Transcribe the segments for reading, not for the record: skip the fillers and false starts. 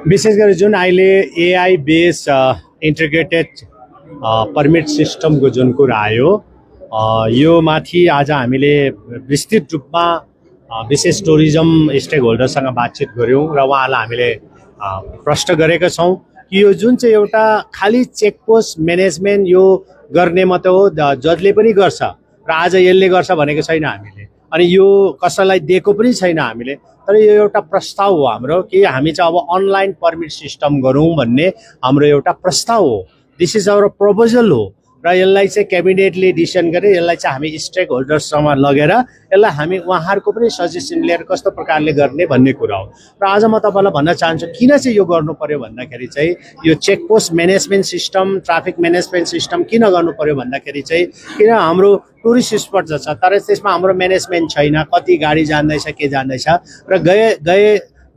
विशेष गरी जुन अहिले एआई बेस इन्टिग्रेटेड पर्मिट सिस्टमको जुन कुरा आयो, यो माथि आज हामीले विस्तृत रूपमा विशेष टुरिज्म स्टेक होल्डरसँग बातचित गऱ्यौँ र उहाँलाई हामीले प्रश्न गरेका छौँ कि यो जुन चाहिँ एउटा खाली चेकपोस्ट म्यानेजमेन्ट यो गर्ने मात्रै हो, जजले पनि गर्छ र आज यसले गर्छ भनेको छैन हामीले, अनि यो कसैलाई दिएको पनि छैन हामीले। तर यो एउटा प्रस्ताव हो हाम्रो कि हामी चाहिँ अब अनलाइन पर्मिट सिस्टम गरौँ भन्ने हाम्रो एउटा प्रस्ताव हो। दिस इज आवर प्रपोजल हो र यसलाई चाहिँ क्याबिनेटले डिसिसन गरे, यसलाई चाहिँ हामी स्टेक होल्डर्ससँग लगेर यसलाई हामी उहाँहरूको पनि सजेसन लिएर कस्तो प्रकारले गर्ने भन्ने कुरा हो। र आज म तपाईँलाई भन्न चाहन्छु किन चाहिँ यो गर्नु पर्यो भन्दाखेरि चाहिँ यो checkpost management system, traffic management system किन गर्नु पर्यो भन्दाखेरि चाहिँ किन हाम्रो टुरिस्ट स्पट छ तर त्यसमा हाम्रो म्यानेजमेन्ट छैन, कति गाडी जाँदैछ के जाँदैछ र गए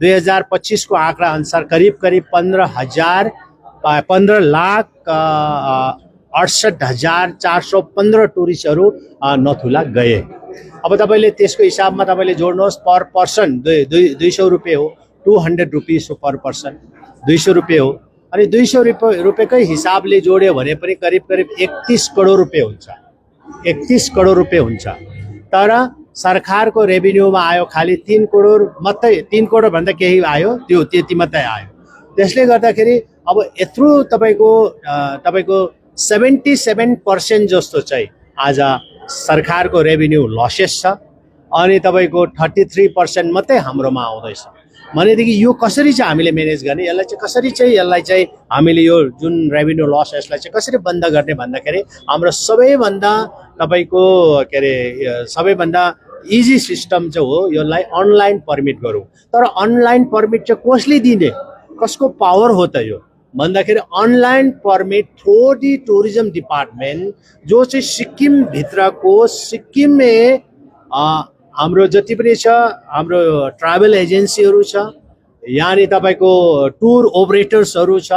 2025 को आँकडा अनुसार करिब 15,68,415 टुरिस्टहरू नथुला गए। अब तपाईँले त्यसको हिसाबमा तपाईँले जोड्नुहोस्, पर पर्सन 200 रुपियाँ हो, 200 रुपिस हो पर पर्सन, 200 रुपियाँ हो। अनि 200 रुपियाँकै हिसाबले जोड्यो भने पनि करिब 31 करोड रुपियाँ हुन्छ, 31 करोड रुपियाँ हुन्छ। तर सरकारको रेभिन्यूमा आयो खालि 3 करोड मात्रै, 3 करोड भन्दा केही आयो, त्यो त्यति मात्रै आयो। त्यसले गर्दाखेरि अब यत्रो तपाईँको 77% जस्तो चाहिँ आज सरकारको रेभिन्यू लसेस छ अनि तपाईँको 33% मात्रै हाम्रोमा आउँदैछ भनेदेखि यो कसरी चाहिँ हामीले म्यानेज गर्ने, यसलाई चाहिँ कसरी चाहिँ हामीले यो जुन रेभिन्यू लस यसलाई चाहिँ कसरी बन्द गर्ने भन्दाखेरि हाम्रो सबैभन्दा तपाईँको के अरे सबैभन्दा इजी सिस्टम चाहिँ हो यसलाई अनलाइन पर्मिट गरौँ। तर अनलाइन पर्मिट चाहिँ कसले दिने, कसको पावर हो त यो भन्दाखेरि online permit through the tourism department, जो चाहिँ सिक्किम भित्रको सिक्किममै हाम्रो जति पनि छ हाम्रो ट्राभल एजेन्सीहरू छ, यानि तपाईँको टुर ओपरेटर्सहरू छ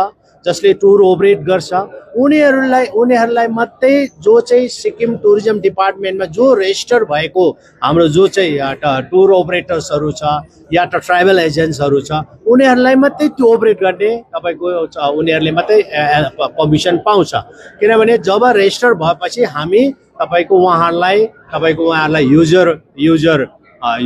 जसले टुर ओपरेट गर्छ, उनीहरूलाई मात्रै जो चाहिँ सिक्किम टुरिज्म डिपार्टमेन्टमा जो रेजिस्टर भएको हाम्रो जो चाहिँ टुर ओपरेटर्सहरू छ या त ट्राभल एजेन्ट्सहरू छ उनीहरूलाई मात्रै त्यो ओपरेट गर्ने तपाईँको उनीहरूले मात्रै पर्मिसन पाउँछ। किनभने जब रेजिस्टर भएपछि हामी तपाईँको उहाँहरूलाई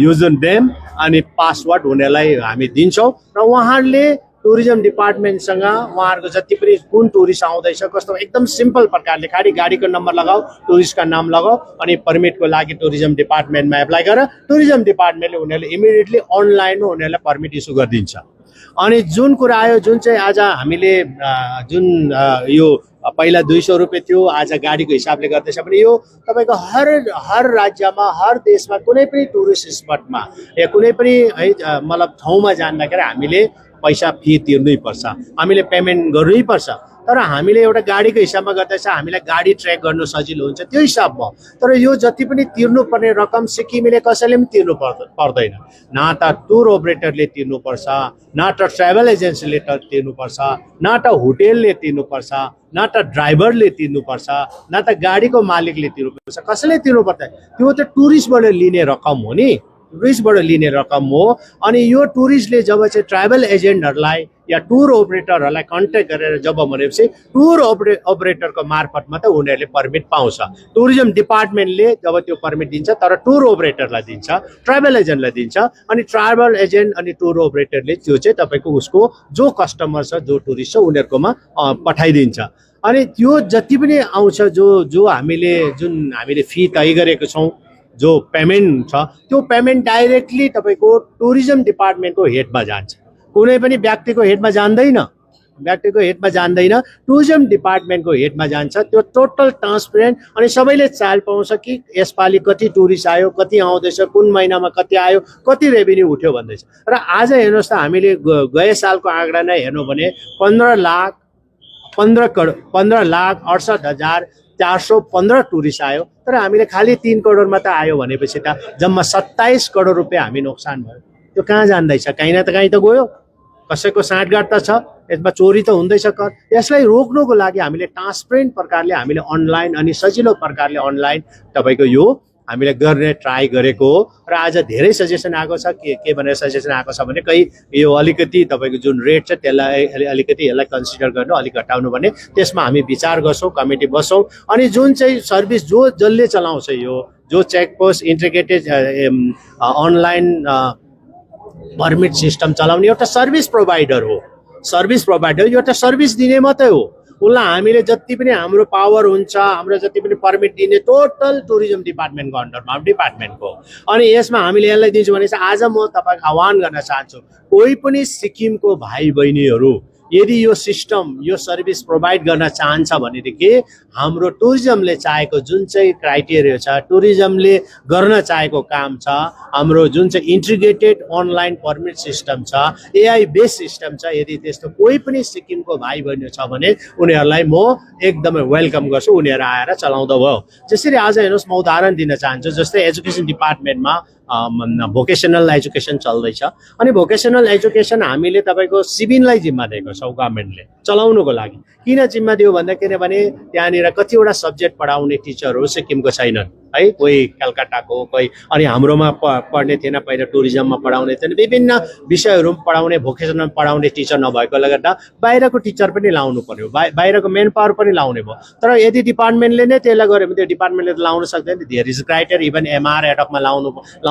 युजर नेम अनि पासवर्ड उनीहरूलाई हामी दिन्छौँ र उहाँहरूले टुरिज्म डिपार्टमेन्टसँग उहाँहरूको जति पनि कुन टुरिस्ट आउँदैछ कस्तो एकदम सिम्पल प्रकारले खालि गाडीको नम्बर लगाऊ, टुरिस्टका नाम लगाऊ अनि पर्मिटको लागि टुरिज्म डिपार्टमेन्टमा एप्लाई गरेर टुरिज्म डिपार्टमेन्टले उनीहरूले इमिडिएटली अनलाइनमा उनीहरूलाई पर्मिट इस्यु गरिदिन्छ। अनि जुन कुरा आयो जुन चाहिँ आज हामीले जुन यो पहिला 200 रुपियाँ थियो, आज गाडीको हिसाबले गर्दैछ भने यो तपाईँको हर राज्यमा हर देशमा कुनै पनि टुरिस्ट स्पटमा या कुनै पनि है मतलब ठाउँमा जाँदाखेरि हामीले पैसा फी तिर्नै पर्छ, हामीले पेमेन्ट गर्नै पर्छ। तर हामीले एउटा गाडीको हिसाबमा गर्दैछ हामीलाई गाडी ट्र्याक गर्नु सजिलो हुन्छ त्यो हिसाबमा। तर यो जति पनि तिर्नुपर्ने रकम सिक्किमेले कसैले पनि तिर्नु पर्दैन, न त टुर ओपरेटरले तिर्नुपर्छ, न त ट्राभल एजेन्सीले तिर्नुपर्छ, न त होटेलले तिर्नुपर्छ, न त ड्राइभरले तिर्नुपर्छ, न त गाडीको मालिकले तिर्नुपर्छ, कसैले तिर्नु पर्दैन। त्यो त टुरिस्टबाट लिने रकम हो नि, टुरिस्टबाट लिने रकम हो। अनि यो टुरिस्टले जब चाहिँ ट्राभल एजेन्टहरूलाई या टुर ओपरेटरहरूलाई कन्ट्याक्ट गरेर जब भनेपछि टुर ओपरेटरको मार्फत मात्रै उनीहरूले पर्मिट पाउँछ। टुरिज्म डिपार्टमेन्टले जब त्यो पर्मिट दिन्छ तर टुर ओपरेटरलाई दिन्छ, ट्राभल एजेन्टलाई दिन्छ अनि ट्राभल एजेन्ट अनि टुर ओपरेटरले त्यो चाहिँ तपाईँको उसको जो कस्टमर छ जो टुरिस्ट छ उनीहरूकोमा पठाइदिन्छ। अनि त्यो जति पनि आउँछ जो हामीले फी तय गरेको छौँ, जो पेमेन्ट छ त्यो पेमेन्ट डाइरेक्टली तपाईँको टुरिज्म डिपार्टमेन्टको हेडमा जान्छ, कुनै पनि व्यक्तिको हेडमा जान्दैन, टुरिज्म डिपार्टमेन्टको हेडमा जान्छ। त्यो टोटल ट्रान्सपेरेन्ट अनि सबैले चाल पाउँछ कि यसपालि कति टुरिस्ट आयो, कति आउँदैछ, कुन महिनामा कति आयो, कति रेभिन्यू उठ्यो भन्दैछ। र आज हेर्नुहोस् त हामीले गए सालको आँकडा नै हेर्नु भने 15,68,415 टुरिस्ट आयो, तर हामीले खालि 3 करोड मात्रै आयो भनेपछि त जम्मा 27 करोड रुपियाँ हामी नोक्सान भयो। त्यो कहाँ जाँदैछ, कहीँ न त कहीँ त गयो, कसैको साँठगाँठ त छ, यसमा चोरी त हुँदैछ कर। यसलाई रोक्नुको लागि हामीले ट्रान्सपेरेन्ट प्रकारले हामीले अनलाइन अनि सजिलो प्रकारले अनलाइन तपाईँको यो हामीले गर्ने ट्राई गरेको हो र आज धेरै सजेसन आएको छ के भनेर सजेसन आएको छ भने कहीँ यो अलिकति तपाईँको जुन रेट छ त्यसलाई अलिकति यसलाई कन्सिडर गर्नु अलिक घटाउनु भने त्यसमा हामी विचार गर्छौँ कमिटी बस्छौँ अनि जुन चाहिँ सर्भिस जसले चलाउँछ यो जो checkpost integrated online permit system चलाउने एउटा सर्भिस प्रोभाइडर हो एउटा सर्भिस दिने मात्रै हो उसलाई हामीले जति पनि हाम्रो पावर हुन्छ हाम्रो जति पनि पर्मिट दिने टोटल टुरिज्म डिपार्टमेन्टको अन्डरमा डिपार्टमेन्टको अनि यसमा हामीले यसलाई दिन्छौँ भने चाहिँ आज म तपाईँको आह्वान गर्न चाहन्छु कोही पनि सिक्किमको भाइ बहिनीहरू यदि यो सिस्टम यो सर्भिस प्रोभाइड गर्न चाहन्छ भनेदेखि हाम्रो टुरिज्मले चाहेको जुन चाहिँ क्राइटेरिया छ टुरिज्मले गर्न चाहेको काम छ हाम्रो जुन चाहिँ इन्टिग्रेटेड अनलाइन पर्मिट सिस्टम छ एआई बेस सिस्टम छ यदि त्यस्तो कोही पनि सिक्किमको भाइ बहिनी छ भने उनीहरूलाई म एकदमै वेलकम गर्छु उनीहरू आएर चलाउँदा भयो जसरी आज हेर्नुहोस् म उदाहरण दिन चाहन्छु जस्तै एजुकेसन डिपार्टमेन्टमा भोकेसनल एजुकेसन चल्दैछ अनि भोकेसनल एजुकेसन हामीले तपाईँको सिबिनलाई जिम्मा दिएको छौँ गभर्मेन्टले चलाउनुको लागि किन जिम्मा दियो भन्दा किनभने त्यहाँनिर कतिवटा सब्जेक्ट पढाउने टिचरहरू सिक्किमको छैनन् है कोही कलकत्ताको कोही अनि हाम्रोमा पढ्ने थिएन पहिला टुरिज्ममा पढाउने थिएन विभिन्न विषयहरू पढाउने भोकेसनल पढाउने टिचर नभएकोले गर्दा बाहिरको टिचर पनि लाउनु पर्यो बाहिरको मेन पावर पनि लाउने भयो तर यदि डिपार्टमेन्टले नै त्यसलाई गर्यो भने त्यो डिपार्टमेन्टले त लाउन सक्दैन there is criteria even MR एडकमा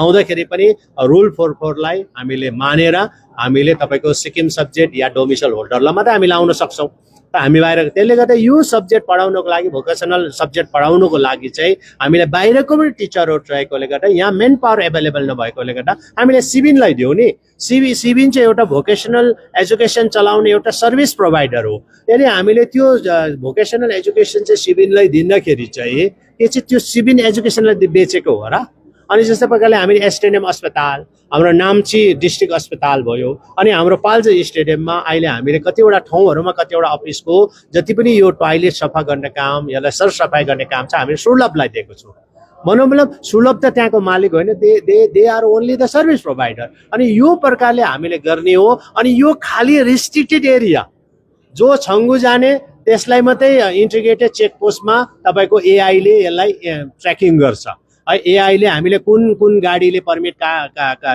लाउँदाखेरि पनि रुल 44 हामीले मानेर हामीले तपाईँको सिक्किम सब्जेक्ट या डोमिसाइल होल्डरलाई मात्रै हामी लाउन सक्छौँ हामी बाहिर त्यसले गर्दा यो सब्जेक्ट पढाउनको लागि भोकेसनल सब्जेक्ट पढाउनको लागि चाहिँ हामीले बाहिरको पनि टिचरहरू रहेकोले गर्दा यहाँ मेन पावर एभाइलेबल नभएकोले गर्दा हामीले सिबिनलाई दियौँ नि सिबिन चाहिँ एउटा भोकेसनल एजुकेसन चलाउने एउटा सर्भिस प्रोभाइडर हो यदि हामीले त्यो भोकेसनल एजुकेसन चाहिँ सिबिनलाई दिँदाखेरि चाहिँ के चाहिँ त्यो सिबिन एजुकेसनलाई बेचेको हो र अनि जस्तै प्रकारले हामीले एसटिएनएम अस्पताल हाम्रो नाम्ची डिस्ट्रिक्ट अस्पताल भयो अनि हाम्रो पाल्जर स्टेडियममा अहिले हामीले कतिवटा ठाउँहरूमा कतिवटा अफिसको जति पनि यो टोयलेट सफा गर्ने काम यसलाई सरसफाइ गर्ने काम छ हामीले सुलभलाई दिएको छौँ भनौँ मतलब सुलभ त त्यहाँको मालिक होइन they are only the service provider अनि यो प्रकारले हामीले गर्ने हो अनि यो खाली रिस्ट्रिक्टेड एरिया जो छङ्गु जाने त्यसलाई मात्रै इन्टिग्रेटेड चेकपोस्टमा तपाईँको एआईले यसलाई ट्र्याकिङ गर्छ एआईले हामीले कुन गाडीले पर्मिट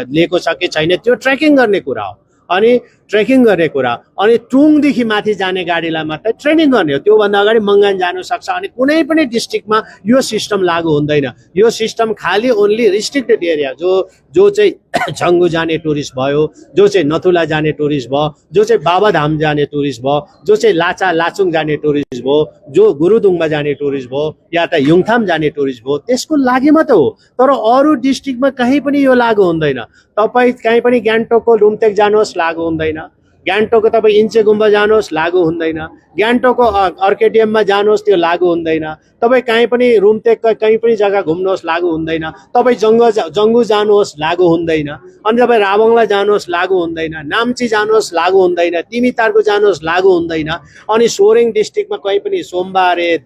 लिएको छ कि छैन त्यो ट्र्याकिङ गर्ने कुरा हो अनि ट्रेकिङ गर्ने कुरा अनि टुङदेखि माथि जाने गाडीलाई मात्रै ट्रेनिङ गर्ने हो त्योभन्दा अगाडि मङ्गान जानु सक्छ अनि कुनै पनि डिस्ट्रिक्टमा यो सिस्टम लागू हुँदैन यो सिस्टम खाली ओन्ली रिस्ट्रिक्टेड एरिया जो चाहिँ छङ्गु जाने टुरिस्ट भयो जो चाहिँ नथुला जाने टुरिस्ट भयो जो चाहिँ बाबाधाम जाने टुरिस्ट भयो जो चाहिँ लाचुङ जाने टुरिस्ट भयो जो गुरुदुङमा जाने टुरिस्ट भयो या त युङथाम जाने टुरिस्ट भयो त्यसको लागि मात्रै हो तर अरू डिस्ट्रिक्टमा कहीँ पनि यो लागू हुँदैन तपाईँ कहीँ पनि गान्तोकको लुम्तेक जानुहोस् लागू हुँदैन गान्तोकको तपाईँ इन्चे गुम्बा जानुहोस् लागू हुँदैन गान्तोकको अर्केडियममा जानुहोस् त्यो लागू हुँदैन तपाईँ कहीँ पनि रुम्तेकको कहीँ पनि जग्गा घुम्नुहोस् लागू हुँदैन तपाईँ जङ्गु जानुहोस् लागू हुँदैन अनि तपाईँ राबङला जानुहोस् लागू हुँदैन नाम्ची जानुहोस् लागू हुँदैन तिमीतारको जानुहोस् लागू हुँदैन अनि सोरेङ डिस्ट्रिक्टमा कहीँ पनि सोमबारे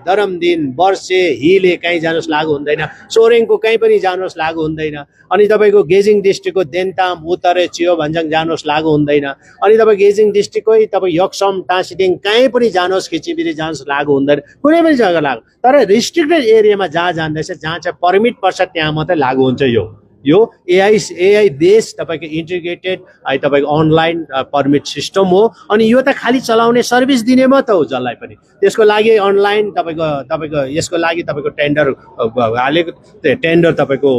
दरमदिन वर्षे हिले कहीँ जानुहोस् लागू हुँदैन सोरेङको कहीँ पनि जानुहोस् लागू हुँदैन अनि तपाईँको गेजिङ डिस्ट्रिक्टको देन्ताम उत्तरे चियो भन्ज्याङ जानुहोस् लागू हुँदैन अनि तपाईँ गेजिङ डिस्ट्रिक्टकै तपाईँ यक्सम टाँसिडिङ कहीँ पनि जानुहोस् खिचिबिरी जानुहोस् लागू हुँदैन कुनै पनि जग्गा लागू तर रिस्ट्रिक्टेड एरियामा जहाँ जाँदैछ जहाँ चाहिँ पर्मिट पर्छ त्यहाँ मात्रै लागू हुन्छ यो एआई बेस तपाईँको इन्टिग्रेटेड तपाईँको अनलाइन पर्मिट सिस्टम हो अनि यो त खालि चलाउने सर्भिस दिने मात्र हो जसलाई पनि त्यसको लागि अनलाइन तपाईँको यसको लागि तपाईँको टेन्डर तपाईँको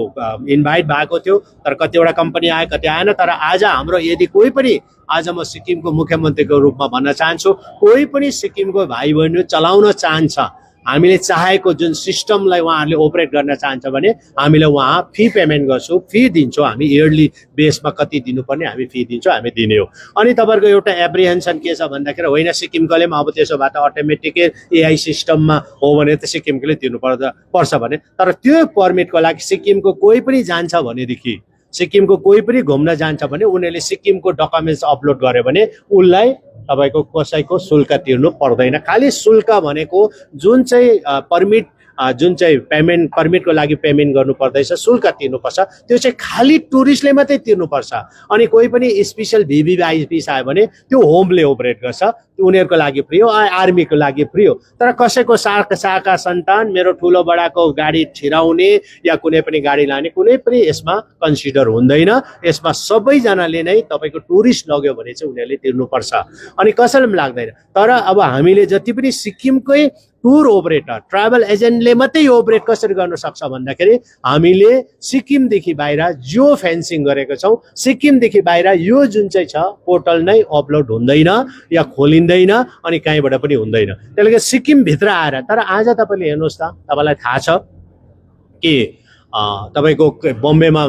इन्भाइट भएको थियो तर कतिवटा कम्पनी आयो कति आएन तर आज हाम्रो यदि कोही पनि आज म सिक्किमको मुख्यमन्त्रीको रूपमा भन्न चाहन्छु कोही पनि सिक्किमको भाइ बहिनी चलाउन चाहन्छ हामीले चाहेको जुन सिस्टमलाई उहाँहरूले ओपरेट गर्न चाहन्छ भने हामीले उहाँ फी पेमेन्ट गर्छौँ फी दिन्छौँ हामी इयरली बेसमा कति दिनुपर्ने हामी फी दिन्छौँ हामी दिने हो अनि तपाईँहरूको एउटा एप्रिहेन्सन के छ भन्दाखेरि होइन सिक्किमकोले पनि अब त्यसो भए त अटोमेटिकै एआई सिस्टममा हो भने त सिक्किमकोले पर्छ भने तर त्यो पर्मिटको लागि सिक्किमको कोही पनि जान्छ भनेदेखि सिक्किमको कोही पनि घुम्न जान्छ भने उनीहरूले सिक्किमको डकुमेन्ट्स अपलोड गर्यो भने उसलाई तपाईँको कसैको शुल्क तिर्नु पर्दैन खालि शुल्क भनेको जुन चाहिँ पर्मिट जुन चाहिँ पेमेन्ट पर्मिटको लागि पेमेन्ट गर्नु पर्दैछ, शुल्क तिर्नुपर्छ, त्यो चाहिँ खाली टुरिस्टले मात्रै तिर्नुपर्छ। अनि कोही पनि स्पेशल भिभिआइपी आयो भने त्यो होमले अपरेट गर्छ, उनीहरूको लागि फ्री हो, आर्मीको लागि फ्री हो। तर कसैको साका सन्तान मेरो ठुलो बडाको गाडी छिराउने या कुनै पनि गाडी लाने कुनै पनि यसमा कन्सिडर हुँदैन। यसमा सबैजनाले नै तपाईँको टुरिस्ट लग्यो भने चाहिँ उनीहरूले तिर्नुपर्छ, अनि कसैले पनि लाग्दैन। तर अब हामीले जति पनि सिक्किमकै टुर ओपरेटर ट्राभल एजेन्टले मात्रै यो अपरेट कसरी गर्न सक्छ भन्दाखेरि हामीले सिक्किमदेखि बाहिर जियो फेन्सिङ गरेको छौँ। सिक्किमदेखि बाहिर यो जुन चाहिँ छ पोर्टल नै अपलोड हुँदैन या खोलिँदैन, अनि कहीँबाट पनि हुँदैन। त्यसले गर्दा सिक्किमभित्र आएर, तर आज तपाईँले हेर्नुहोस् त, तपाईँलाई थाहा छ कि तपाईँको बम्बेमा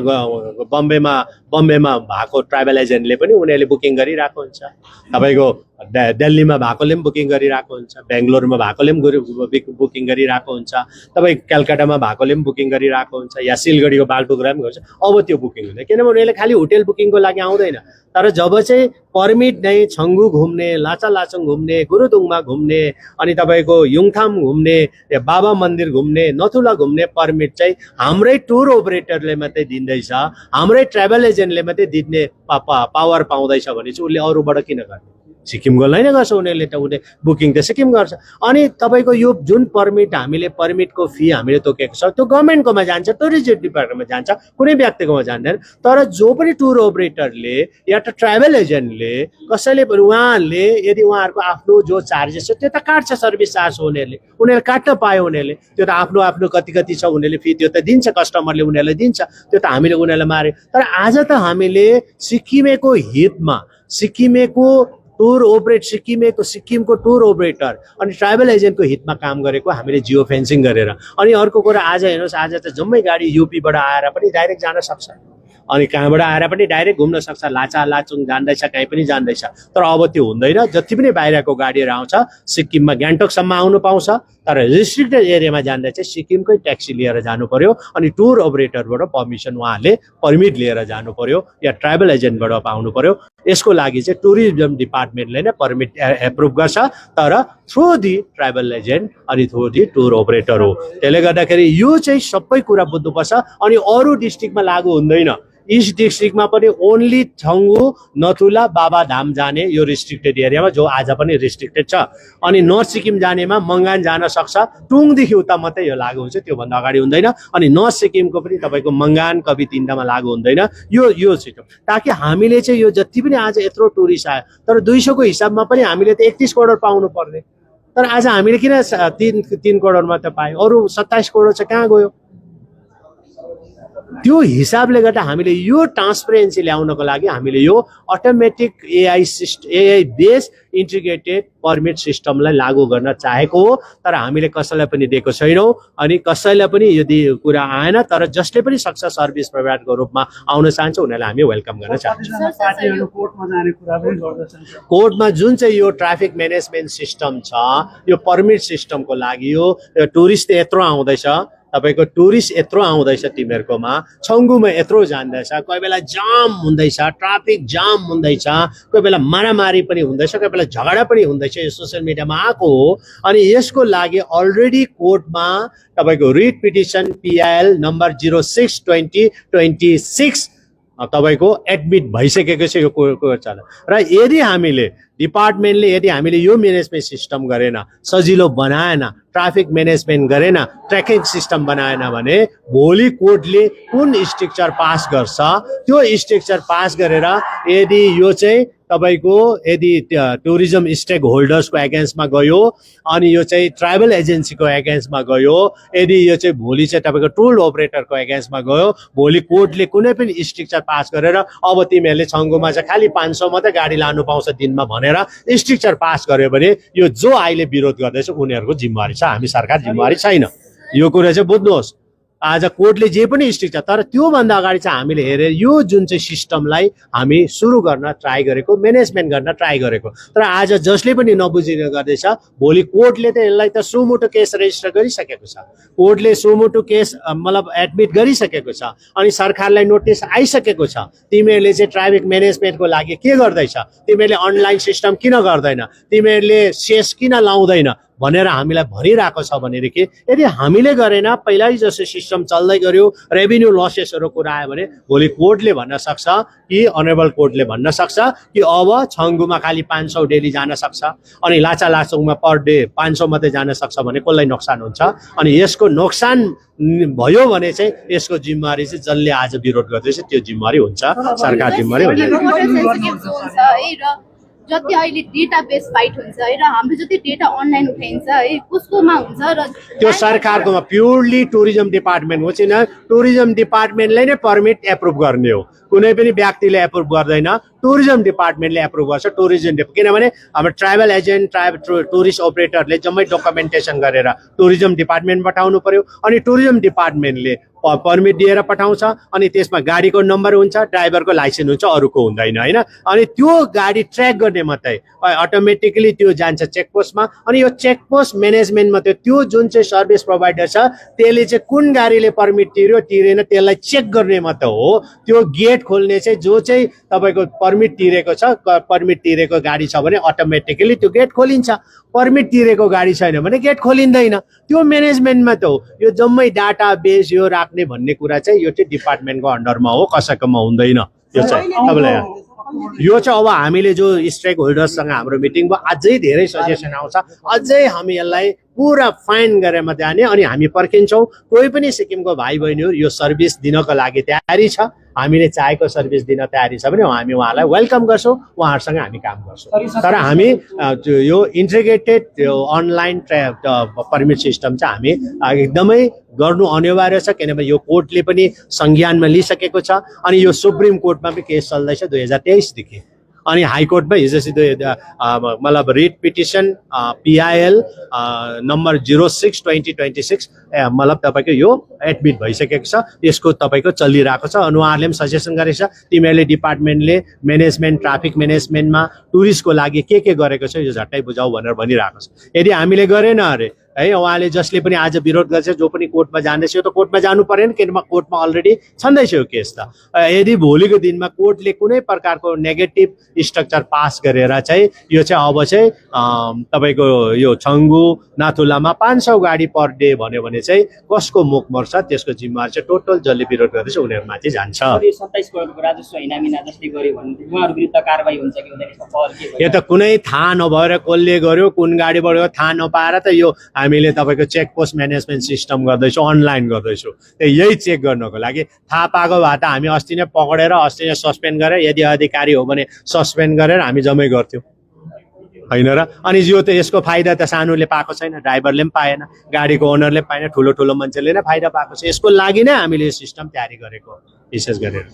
भएको ट्राभल एजेन्टले पनि उनीहरूले बुकिङ गरिरहेको हुन्छ, तपाईँको दिल्लीमा भएकोले पनि बुकिङ गरिरहेको हुन्छ, बेङ्गलोरमा भएकोले पनि बुकिङ गरिरहेको हुन्छ, तपाईँ कलकत्तामा भएकोले पनि बुकिङ गरिरहेको हुन्छ, या सिलगढीको बागडोग्रा पनि गर्छ। अब त्यो बुकिङ हुँदैन, किनभने उनीहरूले खालि होटेल बुकिङको लागि आउँदैन। तर जब चाहिँ पर्मिट नै छङ्गु घुम्ने, लाचालाचुङ घुम्ने, गुरुदुङमा घुम्ने, अनि तपाईँको युङथाम घुम्ने, बाबा मन्दिर घुम्ने, नथुला घुम्ने पर्मिट चाहिँ हाम्रै टुर ओपरेटरले मात्रै दिँदैछ, हाम्रै ट्राभल एजेन्टले मात्रै दिने पावर पाउँदैछ भने चाहिँ उसले अरूबाट किन गर्ने? सिक्किम गर्दैन गर्छ उनीहरूले, त उसले बुकिङ त सिक्किम गर्छ। अनि तपाईँको यो जुन पर्मिट हामीले पर्मिटको फी हामीले तोकेको छ त्यो गभर्मेन्टकोमा जान्छ, टुरिज्म डिपार्टमेन्टमा जान्छ, कुनै व्यक्तिकोमा जाँदैन। तर जो पनि टुर ओपरेटरले या त ट्राभल एजेन्टले कसैले पनि उहाँहरूले यदि उहाँहरूको आफ्नो जो चार्जेस छ त्यो त काट्छ, सर्भिस चार्ज हो, उनीहरूले काट्न पायो, उनीहरूले त्यो त आफ्नो कति छ उनीहरूले फी त्यो त दिन्छ, कस्टमरले उनीहरूलाई दिन्छ, त्यो त हामीले उनीहरूलाई मारे। तर आज त हामीले सिक्किमेको हितमा सिक्किमेको सिक्किमको टुर ओपरेटर अनि ट्राभल एजेन्टको हितमा काम गरेको हामीले जियो फेन्सिङ गरेर। अनि अर्को कुरा, आज हेर्नुहोस्, आज त जम्मै गाडी युपीबाट आएर पनि डाइरेक्ट जान सक्छ, अनि कहाँबाट आएर पनि डाइरेक्ट घुम्न सक्छ, लाचुङ जान्दैछ, कहीँ पनि जान्दैछ। तर अब त्यो हुँदैन, जति पनि बाहिरको गाडीहरू आउँछ सिक्किममा ग्यान्टोकसम्म आउनु पाउँछ, तर रिस्ट्रिक्टेड एरियामा जाँदा चाहिँ सिक्किमकै ट्याक्सी लिएर जानु पर्यो, अनि टुर ओपरेटरबाट पर्मिसन उहाँहरूले पर्मिट लिएर जानु पर्यो या ट्राभल एजेन्टबाट पाउनु पर्यो। यसको लागि चाहिँ टुरिज्म डिपार्टमेन्टले नै पर्मिट एप्रुभ गर्छ, तर थ्रु दि ट्राभल एजेन्ट अनि थ्रु दि टुर ओपरेटर हो। त्यसले गर्दाखेरि यो चाहिँ सबै कुरा बुझ्नुपर्छ। अनि अरू डिस्ट्रिक्टमा लागू हुँदैन, इस्ट डिस्ट्रिक्टमा पनि ओन्ली छङ्गु, नथुला, बाबा धाम जाने यो रिस्ट्रिक्टेड एरियामा, जो आज पनि रिस्ट्रिक्टेड छ। अनि नर्थ सिक्किम जानेमा मङ्गान जान सक्छ, टुङदेखि उता मात्रै यो लागू हुन्छ, त्योभन्दा अगाडि हुँदैन। अनि नर्थ सिक्किमको पनि तपाईँको मङ्गान, कवि तिनटामा लागू हुँदैन यो सिस्टम। ताकि हामीले चाहिँ यो जति पनि आज यत्रो टुरिस्ट आयो, तर 200 को हिसाबमा पनि हामीले त 31 करोड पाउनु पर्ने, तर आज हामीले किन 3 करोड मात्र पायौँ? अरू 27 करोड चाहिँ कहाँ गयो? त्यो हिसाबले गर्दा हामीले यो ट्रान्सपेरेन्सी ल्याउनको लागि हामीले यो automatic AI based integrated permit सिस्टमलाई लागू गर्न चाहेको हो। तर हामीले कसैलाई पनि दिएको छैनौँ, अनि कसैलाई पनि यदि कुरा आएन, तर जसले पनि सक्छ सर्भिस प्रोभाइडको रूपमा आउन चाहन्छ उनीहरूलाई हामी वेलकम गर्न चाहन्छौँ। कोर्टमा जुन चाहिँ यो ट्राफिक म्यानेजमेन्ट सिस्टम छ, यो पर्मिट सिस्टमको लागि हो। टुरिस्ट यत्रो आउँदैछ, तपाईँको टुरिस्ट यत्रो आउँदैछ, तिमीहरूकोमा छङ्गुमा यत्रो जाँदैछ, कोही बेला जाम हुँदैछ, ट्राफिक जाम हुँदैछ, कोही बेला मारामारी पनि हुँदैछ, कोही बेला झगडा पनि हुँदैछ, यो सोसियल मिडियामा आएको हो। अनि यसको लागि अलरेडी कोर्टमा तपाईँको रिट पिटिसन PIL नम्बर 06/2026 तपाईँको एडमिट भइसकेको छ यो कोर्ट चाल। र यदि हामीले यो म्यानेजमेन्ट सिस्टम गरेन, सजिलो बनाएन, ट्राफिक म्यानेजमेन्ट गरेन, ट्र्याकिङ सिस्टम बनाएन भने भोलि कोर्टले कुन स्ट्रक्चर पास गर्छ, त्यो स्ट्रक्चर पास गरेर यदि यो चाहिँ तपाईँको यदि टुरिज्म स्टेक होल्डर्सको एगेन्स्टमा गयो, अनि यो चाहिँ ट्राभल एजेन्सीको एगेन्स्टमा गयो, यदि यो चाहिँ भोलि चाहिँ तपाईँको टुर ओपरेटरको एगेन्स्टमा गयो, भोलि कोर्टले कुनै पनि स्ट्रक्चर पास गरेर अब तिमीहरूले छङ्गुमा चाहिँ खालि 500 मात्रै गाडी लानु पाउँछ दिनमा भनेर स्ट्रक्चर पास गर्यो भने यो जो अहिले विरोध गर्दैछ उनीहरूको जिम्मेवारी छ, हामी सरकार जिम्मेवारी छैन। यो कुरा चाहिँ बुझ्नुहोस्। आज कोर्टले जे पनि स्ट्रिक्ट छ, तर त्योभन्दा अगाडि चाहिँ हामीले हेरेर यो जुन चाहिँ सिस्टमलाई हामी सुरु गर्न ट्राई गरेको, म्यानेजमेन्ट गर्न ट्राई गरेको। तर आज जसले पनि नबुझिने गर्दैछ, भोलि कोर्टले त यसलाई त सुमुटो केस रेजिस्टर गरिसकेको छ, कोर्टले सुमुटो केस मतलब एडमिट गरिसकेको छ, अनि सरकारलाई नोटिस आइसकेको छ, तिमीहरूले चाहिँ ट्राफिक म्यानेजमेन्टको लागि के गर्दैछ, तिमीहरूले अनलाइन सिस्टम किन गर्दैन, तिमीहरूले सेस किन लाउँदैन भनेर हामीलाई भनिरहेको छ भनेदेखि यदि हामीले गरेन पहिल्यै जस्तो सिस्टम चल्दै गयो रेभिन्यू लसेसहरु कुरा आयो भने भोलि कोर्टले भन्न सक्छ कि अनरेबल कोर्टले भन्न सक्छ कि अब छङ्गुमा खाली 500 डेली जान सक्छ अनि लाचालाचुङमा पर डे 500 मात्रै जान सक्छ भने कसलाई नोक्सान हुन्छ अनि यसको नोक्सान भयो भने चाहिँ यसको जिम्मेवारी चाहिँ जसले आज विरोध गर्दैछ त्यो जिम्मेवारी हुन्छ सरकार जिम्मेवारी हुन्छ जति अहिले डेटाबेस फाइट हुन्छ है र हाम्रो जति डेटा अनलाइन उठाइन्छ है कसकोमा हुन्छ र त्यो सरकारकोमा प्योरली टुरिज्म डिपार्टमेन्ट हो चाहिँ टुरिज्म डिपार्टमेन्टले नै पर्मिट एप्रुभ गर्ने हो कुनै पनि व्यक्तिले एप्रुभ गर्दैन टुरिज्म डिपार्टमेन्टले एप्रुभ गर्छ किनभने हाम्रो ट्राभल एजेन्ट टुरिस्ट अपरेटरले जम्मै डकुमेन्टेसन गरेर टुरिज्म डिपार्टमेन्ट पठाउनु पर्यो अनि टुरिज्म डिपार्टमेन्टले पर्मिट दिएर पठाउँछ अनि त्यसमा गाडीको नम्बर हुन्छ ड्राइभरको लाइसेन्स हुन्छ अरूको हुँदैन हैन अनि त्यो गाडी ट्र्याक गर्ने मात्रै अटोमेटिकली त्यो जान्छ चेकपोस्टमा अनि यो चेकपोस्ट म्यानेजमेन्टमा त्यो जुन चाहिँ सर्भिस प्रोभाइडर छ त्यसले चाहिँ कुन गाडीले पर्मिट तिरेन त्यसलाई चेक गर्ने मात्र हो त्यो गेट खोल्ने चाहिँ जो चाहिँ तपाईको पर्मिट तिरेको गाडी छ भने अटोमेटिकली त्यो गेट खोलिन्छ पर्मिट तिरेको गाडी छैन भने गेट खोलिँदैन त्यो म्यानेजमेन्टमा त हो यो जम्मै डाटा बेस यो राख्ने भन्ने कुरा चाहिँ यो चाहिँ डिपार्टमेन्टको अन्डरमा हो कसैकोमा हुँदैन यो चाहिँ तपाईलाई यो चाहिँ अब हामीले जो स्टेक होल्डर्ससँग हाम्रो मिटिङ भयो अझै धेरै सजेसन आउँछ अझै हामी यसलाई पुरा फाइन गरेर जाने अनि हामी पर्खिन्छौँ कोही पनि सिक्किमको भाइ बहिनीहरू यो सर्भिस दिनको लागि तयारी छ हामीले चाहेको सर्भिस दिन तयारी छ भने हामी उहाँलाई वेलकम गर्छौँ उहाँहरूसँग हामी काम गर्छौँ तर हामी यो इन्टिग्रेटेड अनलाइन पर्मिट सिस्टम चाहिँ हामी एकदमै गर्नु अनिवार्य छ किनभने यो कोर्टले पनि संज्ञानमा लिइसकेको छ अनि यो सुप्रिम कोर्टमा पनि केस चल्दैछ 2023 देखि अनि हाइकोर्टमा हिजो मतलब रिट पिटिसन PIL नम्बर 06/2026 मतलब तपाईको यो एडमिट भइसकेको छ यसको तपाईको चलिरहेको छ अनि उहाँहरूले पनि सजेसन गरेको छ तिमीहरूले डिपार्टमेन्टले म्यानेजमेन्ट ट्राफिक म्यानेजमेन्टमा टुरिस्टको लागि के गरेको छ यो झट्टै बुझाऊ भनेर भनिरहेको छ यदि हामीले गरेन अरे है उहाँले जसले पनि आज विरोध गर्छ जो पनि कोर्टमा जाँदैछ यो त कोर्टमा जानु परेन किनभने कोर्टमा अलरेडी छँदैछ यो केस त यदि भोलिको दिनमा कोर्टले कुनै प्रकारको नेगेटिभ स्ट्रक्चर पास गरेर चाहिँ यो चाहिँ अब चाहिँ तपाईको यो छङ्गु नाथुलामा 500 गाडी पर डे भन्यो भने चाहिँ कसको मुख मर्छ त्यसको जिम्मेवारी चाहिँ टोटल जसले विरोध गर्दैछ उनीहरुमाथि जान्छ 27 करोडको राजस्व हिनामिना जसले गर्यो भने उहाँहरु विरुद्ध कारबाही हुन्छ कि हुँदैन यसमा पहल के यो त कुनै थाहा नभएर कसले गर्यो कुन गाडी बढ्यो थाहा नपाएर त यो हामीले तपाईको चेक पोस्ट म्यानेजमेन्ट सिस्टम गर्दैछौँ अनलाइन गर्दैछौँ यही चेक गर्नको लागि थाहा पाएको भए त हामी अस्ति नै पकडेर अस्ति नै सस्पेन्ड गरेर यदि अधिकारी हो भने सस्पेन्ड गरेर हामी जम्मै गर्थ्यौँ हैन र अनि यो त यसको फाइदा त सानोले पाएको छैन ड्राइभरले पनि पाएन गाडीको ओनरले पाएन ठुलो ठुलो मान्छेले नै फाइदा पाएको छ यसको लागि नै हामीले यो सिस्टम तयारी गरेको विशेष गरेर